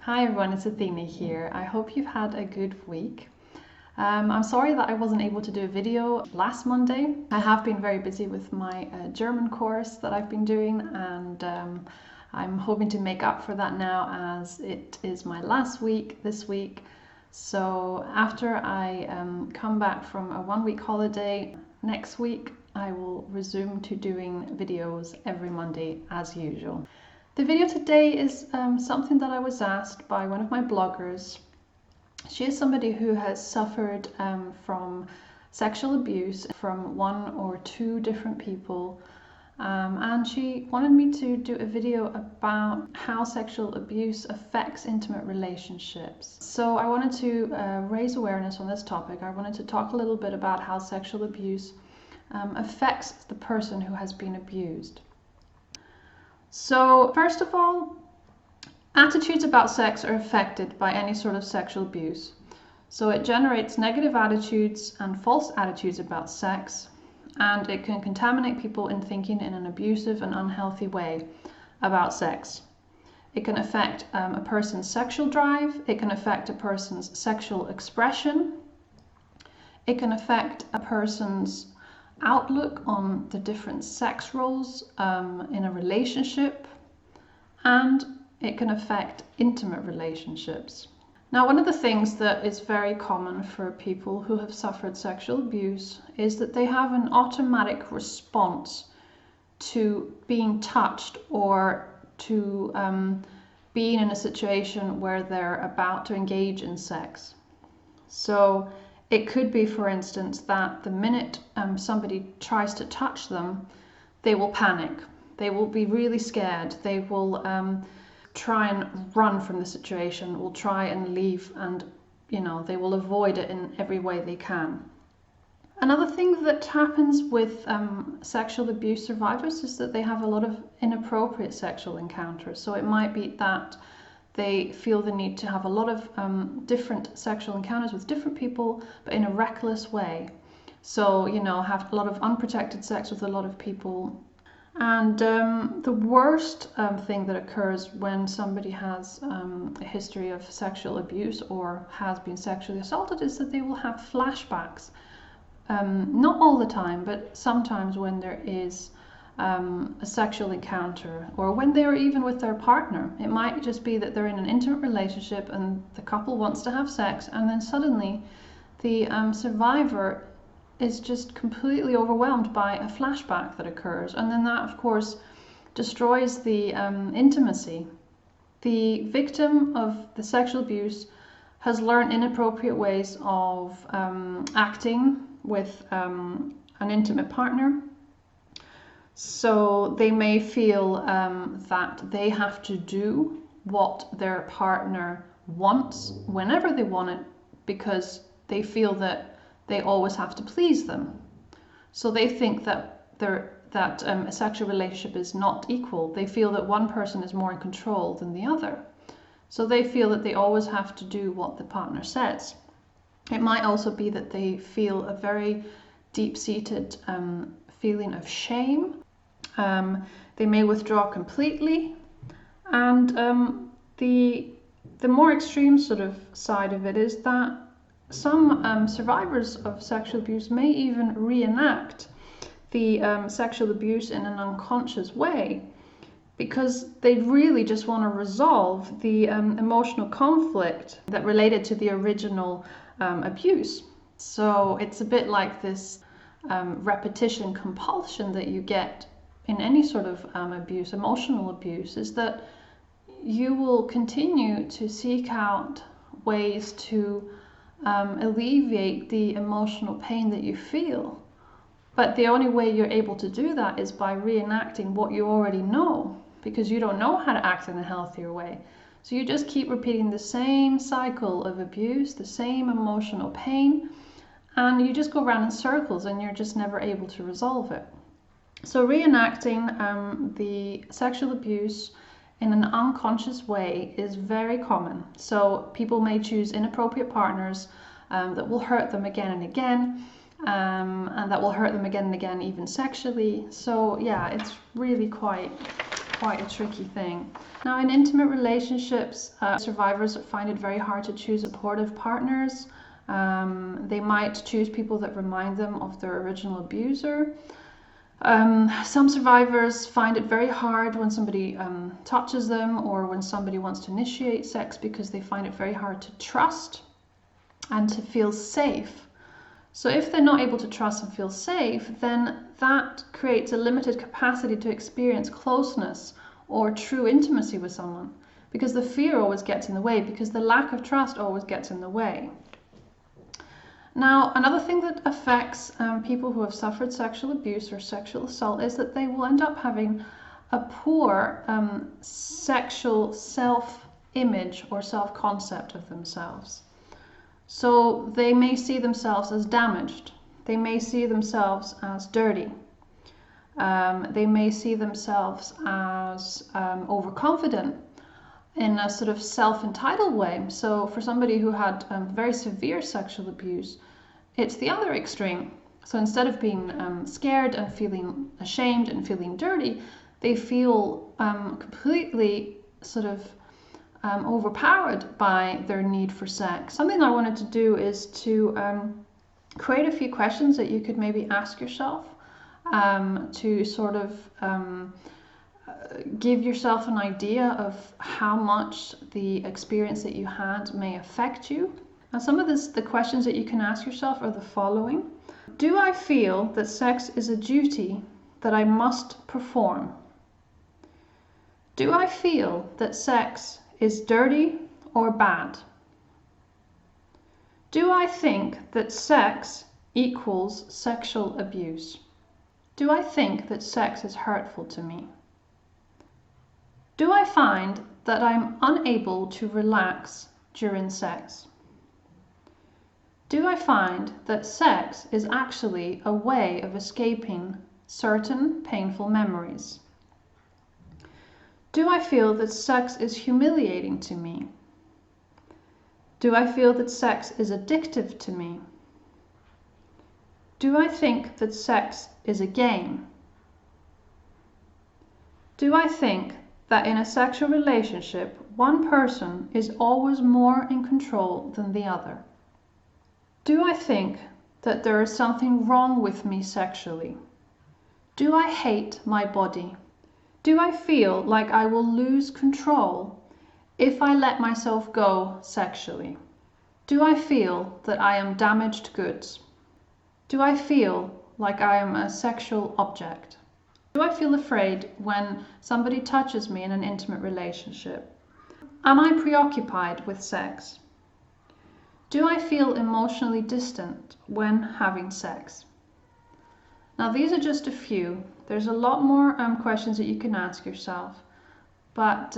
Hi everyone, it's Athena here. I hope you've had a good week. I'm sorry that I wasn't able to do a video last Monday. I have been very busy with my German course that I've been doing, and I'm hoping to make up for that now as it is my last week this week. So after I come back from a 1-week holiday next week, I will resume to doing videos every Monday as usual. The video today is something that I was asked by one of my bloggers. She is somebody who has suffered from sexual abuse from 1 or 2 different people, and she wanted me to do a video about how sexual abuse affects intimate relationships. So I wanted to raise awareness on this topic. I wanted to talk a little bit about how sexual abuse affects the person who has been abused. So first of all, attitudes about sex are affected by any sort of sexual abuse. So it generates negative attitudes and false attitudes about sex, and it can contaminate people in thinking in an abusive and unhealthy way about sex. It can affect a person's sexual drive. It can affect a person's sexual expression. It can affect a person's outlook on the different sex roles in a relationship, and it can affect intimate relationships. Now, one of the things that is very common for people who have suffered sexual abuse is that they have an automatic response to being touched or to being in a situation where they're about to engage in sex. So it could be, for instance, that the minute somebody tries to touch them, they will panic. They will be really scared. They will try and run from the situation, will try and leave, and they will avoid it in every way they can. Another thing that happens with sexual abuse survivors is that they have a lot of inappropriate sexual encounters. So it might be that they feel the need to have a lot of different sexual encounters with different people, but in a reckless way. So, have a lot of unprotected sex with a lot of people. And the worst thing that occurs when somebody has a history of sexual abuse or has been sexually assaulted is that they will have flashbacks. Not all the time, but sometimes when there is a sexual encounter, or when they are even with their partner. It might just be that they're in an intimate relationship and the couple wants to have sex, and then suddenly the survivor is just completely overwhelmed by a flashback that occurs, and then that of course destroys the intimacy. The victim of the sexual abuse has learned inappropriate ways of acting with an intimate partner. So they may feel that they have to do what their partner wants whenever they want it, because they feel that they always have to please them. So they think that a sexual relationship is not equal. They feel that one person is more in control than the other. So they feel that they always have to do what the partner says. It might also be that they feel a very deep-seated feeling of shame. They may withdraw completely, and the more extreme sort of side of it is that some survivors of sexual abuse may even reenact the sexual abuse in an unconscious way, because they really just want to resolve the emotional conflict that related to the original abuse. So it's a bit like this repetition compulsion that you get in any sort of abuse, emotional abuse, is that you will continue to seek out ways to alleviate the emotional pain that you feel. But the only way you're able to do that is by reenacting what you already know, because you don't know how to act in a healthier way. So you just keep repeating the same cycle of abuse, the same emotional pain, and you just go around in circles and you're just never able to resolve it. So reenacting the sexual abuse in an unconscious way is very common. So people may choose inappropriate partners that will hurt them again and again, and that will hurt them again and again, even sexually. So yeah, it's really quite quite a tricky thing. Now, in intimate relationships, survivors find it very hard to choose supportive partners. They might choose people that remind them of their original abuser. Some survivors find it very hard when somebody touches them or when somebody wants to initiate sex, because they find it very hard to trust and to feel safe. So if they're not able to trust and feel safe, then that creates a limited capacity to experience closeness or true intimacy with someone, because the fear always gets in the way, because the lack of trust always gets in the way. Now, another thing that affects people who have suffered sexual abuse or sexual assault is that they will end up having a poor sexual self-image or self-concept of themselves. So they may see themselves as damaged. They may see themselves as dirty. They may see themselves as overconfident in a sort of self-entitled way. So for somebody who had very severe sexual abuse, it's the other extreme. So instead of being scared and feeling ashamed and feeling dirty, they feel completely sort of overpowered by their need for sex. Something I wanted to do is to create a few questions that you could maybe ask yourself to sort of give yourself an idea of how much the experience that you had may affect you. Now, some of the questions that you can ask yourself are the following. Do I feel that sex is a duty that I must perform? Do I feel that sex is dirty or bad? Do I think that sex equals sexual abuse? Do I think that sex is hurtful to me? Do I find that I'm unable to relax during sex? Do I find that sex is actually a way of escaping certain painful memories? Do I feel that sex is humiliating to me? Do I feel that sex is addictive to me? Do I think that sex is a game? Do I think that in a sexual relationship, one person is always more in control than the other? Do I think that there is something wrong with me sexually? Do I hate my body? Do I feel like I will lose control if I let myself go sexually? Do I feel that I am damaged goods? Do I feel like I am a sexual object? Do I feel afraid when somebody touches me in an intimate relationship? Am I preoccupied with sex? Do I feel emotionally distant when having sex? Now, these are just a few. There's a lot more questions that you can ask yourself, but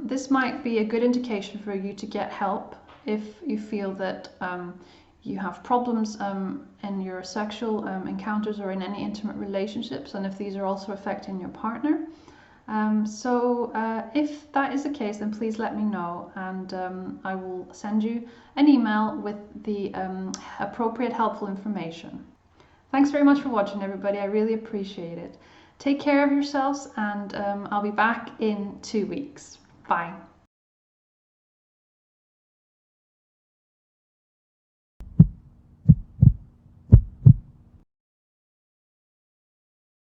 this might be a good indication for you to get help if you feel that you have problems in your sexual encounters or in any intimate relationships, and if these are also affecting your partner. So if that is the case, then please let me know, and I will send you an email with the appropriate helpful information. Thanks very much for watching, everybody. I really appreciate it. Take care of yourselves, and I'll be back in 2 weeks. Bye.